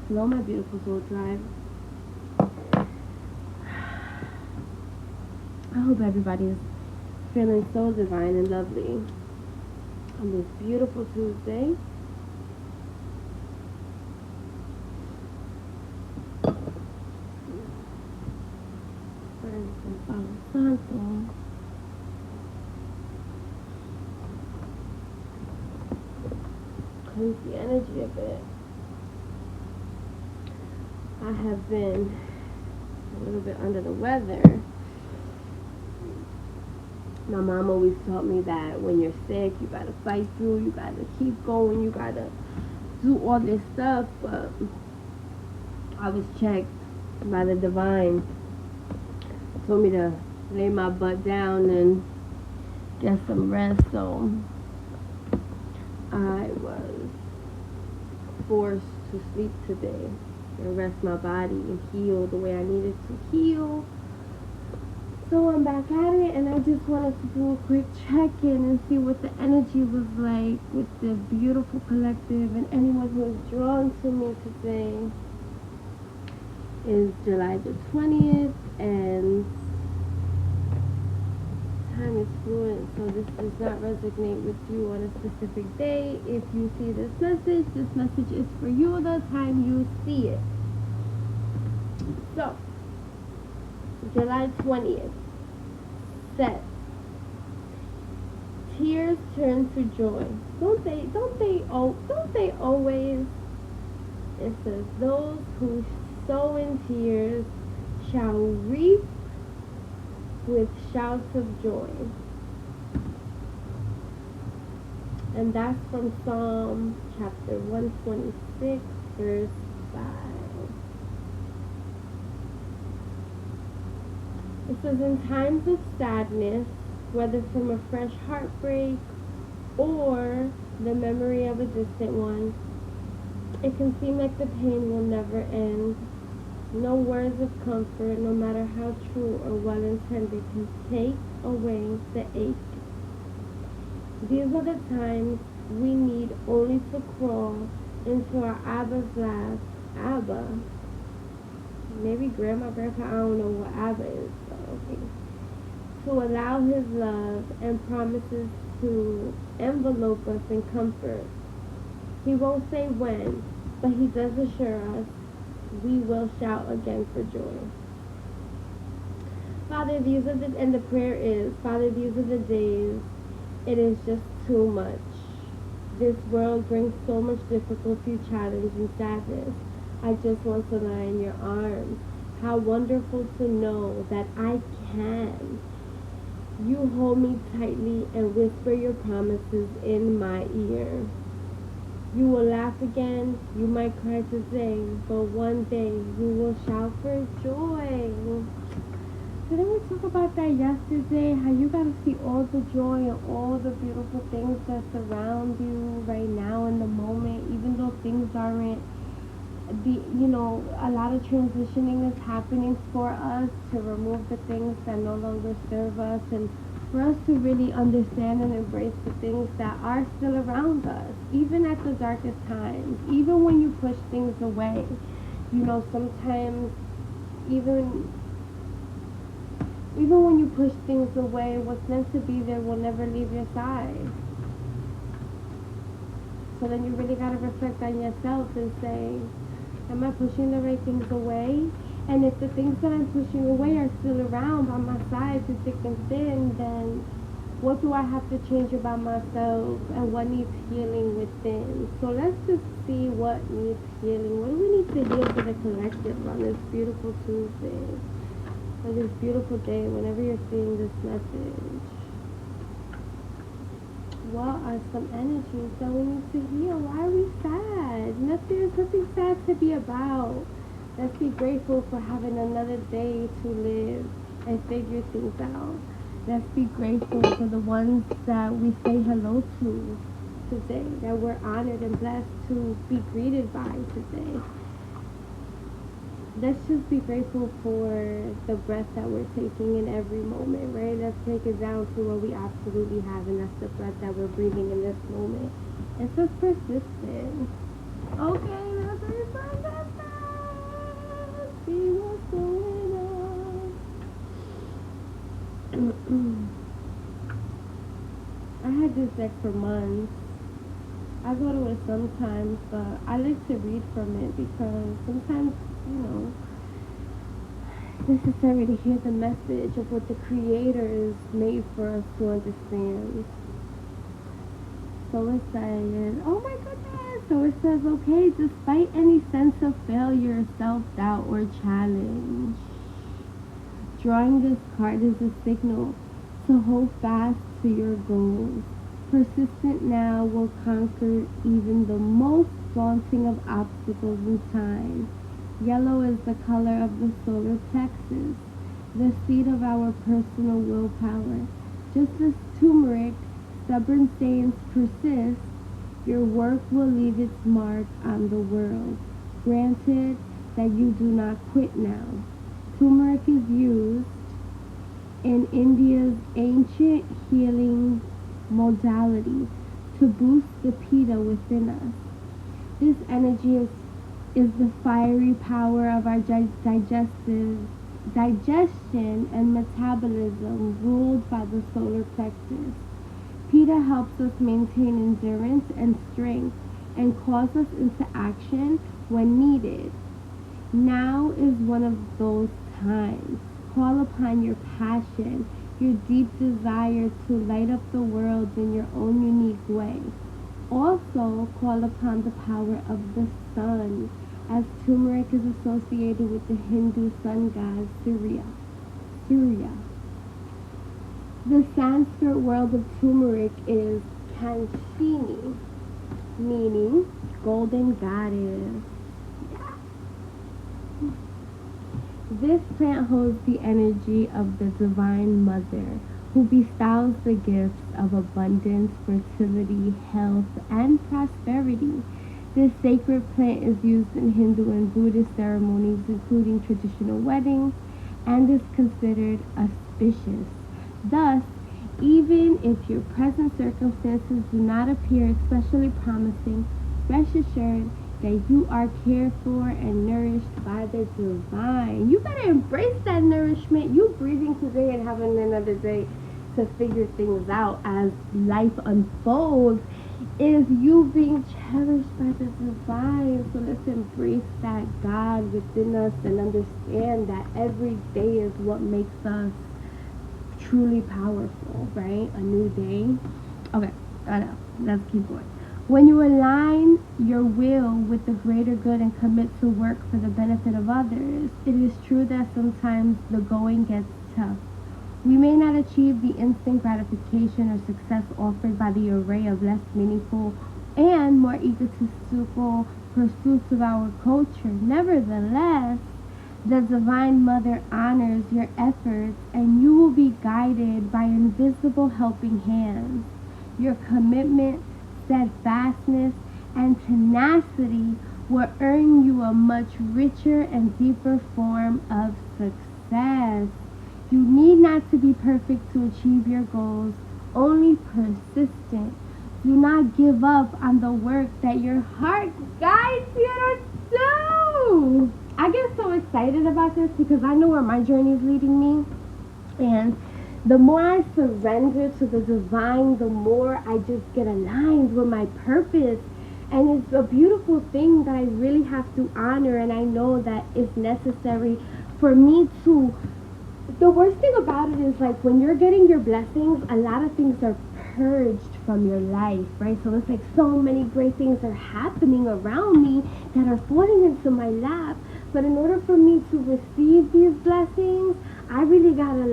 Hello, my beautiful soul tribe. I hope everybody is feeling so divine and lovely on this beautiful Tuesday. Santo. Cleanse the energy a bit. I have been a little bit under the weather. My mom always taught me that when you're sick, you gotta fight through, you gotta keep going, you gotta do all this stuff. But I was checked by the divine. Told me to lay my butt down and get some rest. So I was forced to sleep today and rest my body and heal the way I needed to heal. So I'm back at it, and I just wanted to do a quick check-in and see what the energy was like with the beautiful collective and anyone who is drawn to me today. Is July the 20th, and time is fluent, so this does not resonate with you on a specific day. If you see this message is for you the time you see it. So, July 20th, set. Tears turn to joy. Don't they always? It says, those who sow in tears shall reap with shouts of joy. And that's from Psalm chapter 126, verse 5. It says, in times of sadness, whether from a fresh heartbreak or the memory of a distant one, it can seem like the pain will never end. No words of comfort, no matter how true or well-intended, can take away the ache. These are the times we need only to crawl into our Abba's lap. Abba. Maybe grandma, grandpa, I don't know what Abba is, but okay. To allow his love and promises to envelope us in comfort. He won't say when, but he does assure us we will shout again for joy. Father, and the prayer is, Father, these are the days. It is just too much. This world brings so much difficulty, challenge, and sadness. I just want to lie in your arms. How wonderful to know that I can. You hold me tightly and whisper your promises in my ear. You will laugh again, you might cry today, but one day you will shout for joy. Didn't we talk about that yesterday? How you gotta see all the joy and all the beautiful things that surround you right now in the moment, even though things aren't a lot of transitioning is happening for us to remove the things that no longer serve us, and for us to really understand and embrace the things that are still around us, even at the darkest times, even when you push things away. Sometimes even when you push things away, what's meant to be there will never leave your side. So then you really got to reflect on yourself and say, am I pushing the right things away? And if the things that I'm pushing away are still around by my side through thick and thin, then what do I have to change about myself and what needs healing within? So let's just see what needs healing. What do we need to heal for the collective on this beautiful Tuesday? Or this beautiful day, whenever you're seeing this message. What are some energies that we need to heal? Why are we sad? There's nothing sad to be about. Let's be grateful for having another day to live and figure things out. Let's be grateful for the ones that we say hello to today, that we're honored and blessed to be greeted by today. Let's just be grateful for the breath that we're taking in every moment, right? Let's take it down to what we absolutely have, and that's the breath that we're breathing in this moment. It's just persistent. Okay, let's refine that. deck for months. I go to it sometimes, but I like to read from it because sometimes, you know, it's necessary to hear the message of what the Creator is made for us to understand. So it says, oh my goodness. So it says, okay, despite any sense of failure, self-doubt, or challenge, drawing this card is a signal to hold fast to your goals. Persistent now will conquer even the most daunting of obstacles in time. Yellow is the color of the solar plexus, the seat of our personal willpower. Just as turmeric, stubborn sayings persist, your work will leave its mark on the world. Granted that you do not quit now. Turmeric is used in India's ancient healing modality to boost the pitta within us. This energy is the fiery power of our digestion and metabolism ruled by the solar plexus. Pitta helps us maintain endurance and strength and calls us into action when needed. Now is one of those times. Call upon your passion, your deep desire to light up the world in your own unique way. Also, call upon the power of the sun, as turmeric is associated with the Hindu sun god Surya. The Sanskrit word of turmeric is Kanchini, meaning golden goddess. This plant holds the energy of the Divine Mother, who bestows the gifts of abundance, fertility, health, and prosperity. This sacred plant is used in Hindu and Buddhist ceremonies, including traditional weddings, and is considered auspicious. Thus, even if your present circumstances do not appear especially promising, rest assured that you are cared for and nourished by the divine. You better embrace that nourishment. You breathing today and having another day to figure things out as life unfolds is you being cherished by the divine. So let's embrace that God within us and understand that every day is what makes us truly powerful, right? A new day. Okay, let's keep going. When you align your will with the greater good and commit to work for the benefit of others, it is true that sometimes the going gets tough. We may not achieve the instant gratification or success offered by the array of less meaningful and more egotistical pursuits of our culture. Nevertheless, the Divine Mother honors your efforts, and you will be guided by invisible helping hands. Your commitment, steadfastness, and tenacity will earn you a much richer and deeper form of success. You need not to be perfect to achieve your goals, only persistent. Do not give up on the work that your heart guides you to do. I get so excited about this because I know where my journey is leading me. And the more I surrender to the divine, the more I just get aligned with my purpose. And it's a beautiful thing that I really have to honor, and I know that it's necessary for me to. The worst thing about it is, like, when you're getting your blessings, a lot of things are purged from your life, right? So it's like so many great things are happening around me that are falling into my lap. But in order for me to receive these blessings, I really gotta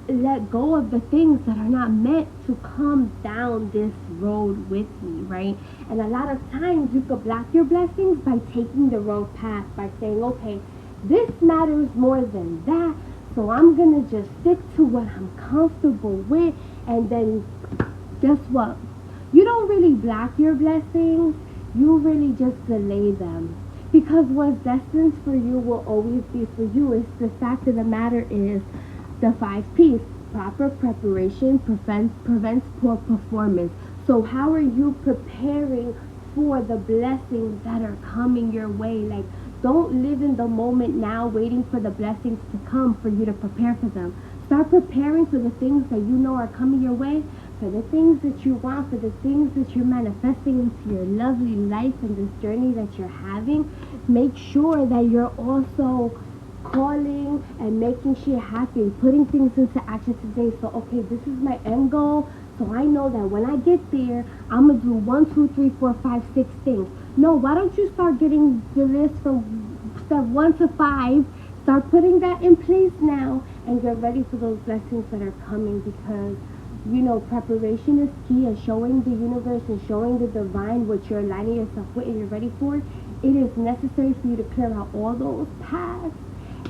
let go of the things that are not meant to come down this road with me, right? And a lot of times you could block your blessings by taking the wrong path, by saying, okay, this matters more than that, so I'm gonna just stick to what I'm comfortable with. And then guess what? You don't really block your blessings, you really just delay them. Because what's destined for you will always be for you. It's the fact of the matter is the 5 P's. Proper preparation prevents poor performance. So how are you preparing for the blessings that are coming your way? Like, don't live in the moment now waiting for the blessings to come for you to prepare for them. Start preparing for the things that you know are coming your way for the things that you want, for the things that you're manifesting into your lovely life and this journey that you're having, make sure that you're also calling and making sure you're happy and putting things into action today. So, okay, this is my end goal. So I know that when I get there, I'm going to do 1, 2, 3, 4, 5, 6 things. No, why don't you start getting the list from step 1 to 5? Start putting that in place now and get ready for those blessings that are coming, because you know, preparation is key, and showing the universe and showing the divine what you're aligning yourself with and you're ready for. It is necessary for you to clear out all those paths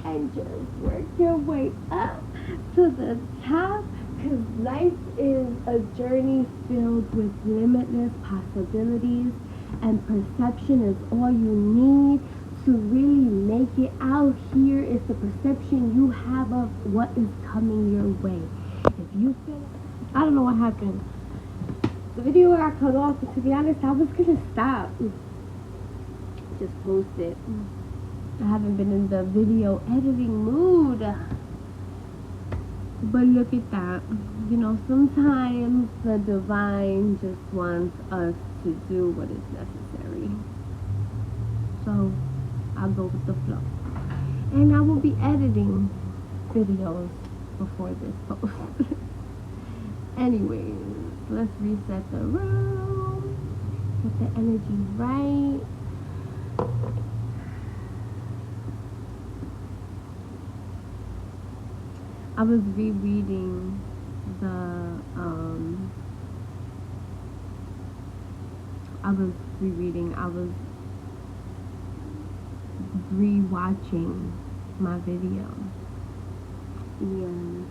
and just work your way up to the top, because life is a journey filled with limitless possibilities, and perception is all you need to really make it out here. Is the perception you have of what is coming your way. If you feel, I don't know what happened. The video got cut off, and to be honest, I was gonna stop. Just post it. I haven't been in the video editing mood. But look at that. You know, sometimes the divine just wants us to do what is necessary. So I'll go with the flow. And I will be editing videos before this post. Anyways, let's reset the room. Get the energy right. I was rereading I was rewatching my video. And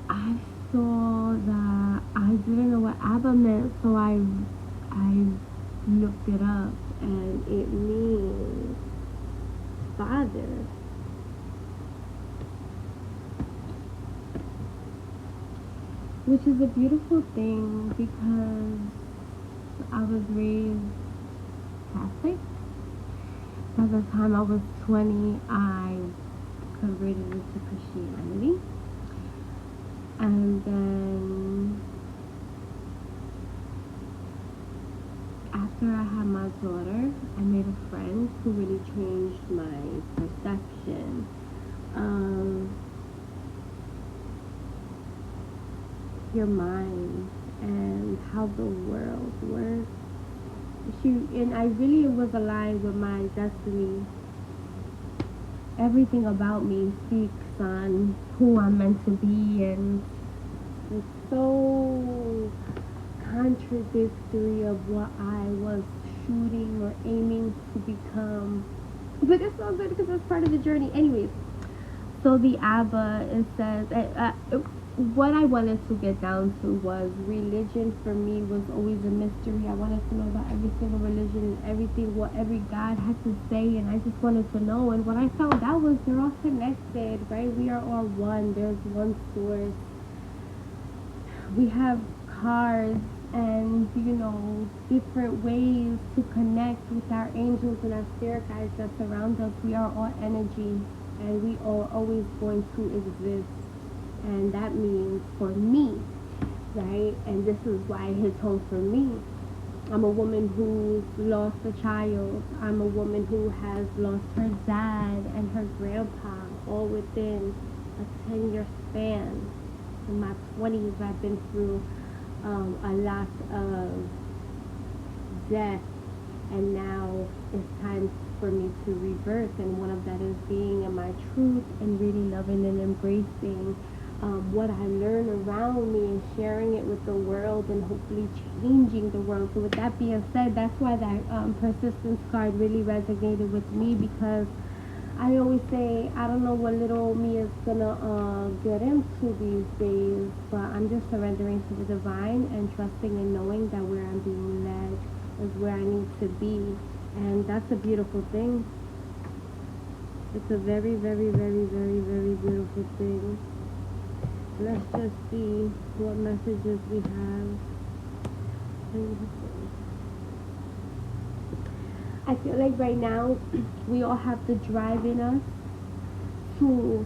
I saw that I didn't know what Abba meant, so I looked it up, and it means father. Which is a beautiful thing, because I was raised Catholic. By the time I was 20, I converted into Christianity. And then after I had my daughter, I made a friend who really changed my perception of your mind and how the world works. And I really was aligned with my destiny. Everything about me speaks on who I'm meant to be, and it's so contradictory of what I was shooting or aiming to become. But it's so good because it's part of the journey. Anyways, so the Abba, it says, what I wanted to get down to was religion for me was always a mystery. I wanted to know about every single religion and everything, what every God had to say, and I just wanted to know. And what I found out was they're all connected, right? We are all one. There's one source. We have cards and, you know, different ways to connect with our angels and our spirit guides that surround us. We are all energy, and we are always going to exist. And that means for me, right? And this is why it hits home for me. I'm a woman who's lost a child. I'm a woman who has lost her dad and her grandpa all within a 10-year span. In my 20s, I've been through a lot of death, and now it's time for me to rebirth. And one of that is being in my truth and really loving and embracing what I learn around me and sharing it with the world and hopefully changing the world. So with that being said, that's why that persistence card really resonated with me, because I always say, I don't know what little me is gonna get into these days, but I'm just surrendering to the divine and trusting and knowing that where I'm being led is where I need to be. And that's a beautiful thing. It's a very, very, very, very, very beautiful thing. Let's just see what messages we have. I feel like right now we all have the drive in us to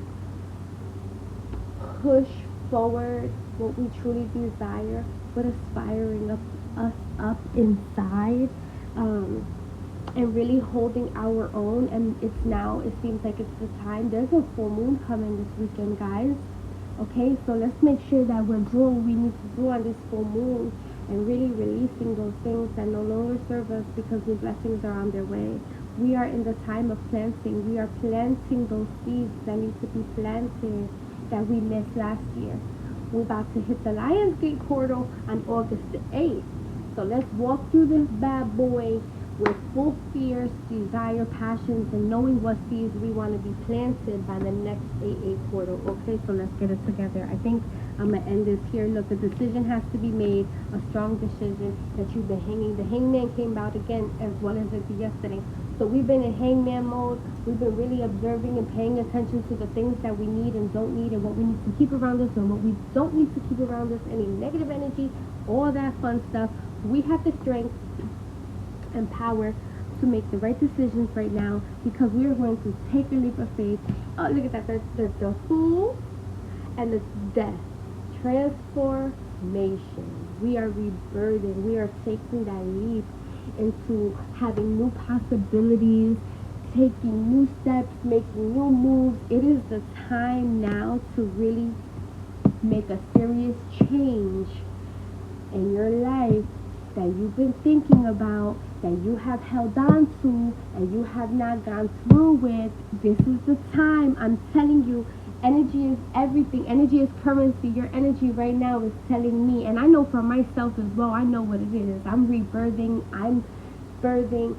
push forward what we truly desire, but aspiring us up inside, and really holding our own. And it's now, it seems like it's the time. There's a full moon coming this weekend, guys. Okay, so let's make sure that we're doing what we need to do on this full moon and really releasing those things that no longer serve us, because new blessings are on their way. We are in the time of planting. We are planting those seeds that need to be planted that we missed last year. We're about to hit the Lionsgate portal on August the 8th. So let's walk through this bad boy with full fears, desire, passions, and knowing what seeds we want to be planted by the next 8/8 portal. Okay, so let's get it together. I think I'm going to end this here. Look, the decision has to be made, a strong decision that you've been hanging. The hangman came out again as well as it did yesterday. So we've been in hangman mode. We've been really observing and paying attention to the things that we need and don't need, and what we need to keep around us and what we don't need to keep around us, any negative energy, all that fun stuff. We have the strength and power to make the right decisions right now, because we are going to take a leap of faith. Oh, look at that. The Fool and the Death. Transformation. We are rebirthing. We are taking that leap into having new possibilities, taking new steps, making new moves. It is the time now to really make a serious change in your life that you've been thinking about, that you have held on to, and you have not gone through with. This is the time. I'm telling you, energy is everything. Energy is currency. Your energy right now is telling me, and I know for myself as well, I know what it is. I'm rebirthing. I'm birthing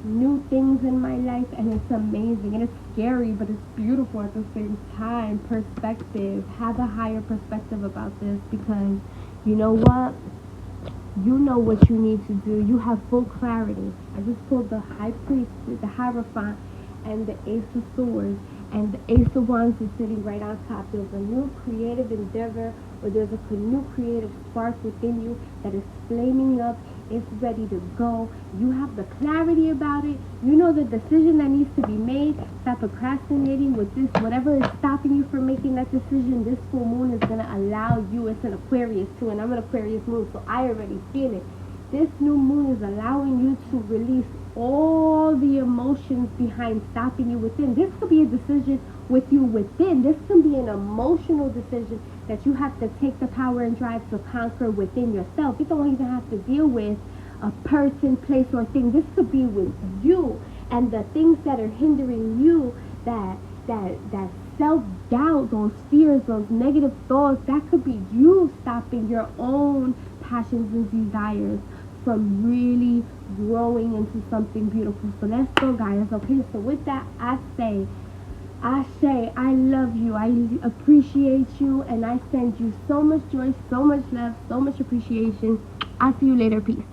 new things in my life, and it's amazing, and it's scary, but it's beautiful at the same time. Perspective. Have a higher perspective about this, because you know what? You know what you need to do. You have full clarity. I just pulled the High Priest, the Hierophant, and the Ace of Swords, and the Ace of Wands is sitting right on top. There's a new creative endeavor, or there's a new creative spark within you that is flaming up. It's ready to go. You have the clarity about it. You know the decision that needs to be made. Stop procrastinating with this. Whatever is stopping you from making that decision, this full moon is going to allow you. It's an Aquarius too, and I'm an Aquarius moon, so I already feel it. This new moon is allowing you to release all the emotions behind stopping you within. This could be a decision with you within. This can be an emotional decision that you have to take the power and drive to conquer within yourself. You don't even have to deal with a person, place, or thing. This could be with you, and the things that are hindering you, that self-doubt, those fears, those negative thoughts, that could be you stopping your own passions and desires from really growing into something beautiful. So let's go, guys. Okay, so with that, I say I love you, I appreciate you, and I send you so much joy, so much love, so much appreciation. I'll see you later. Peace.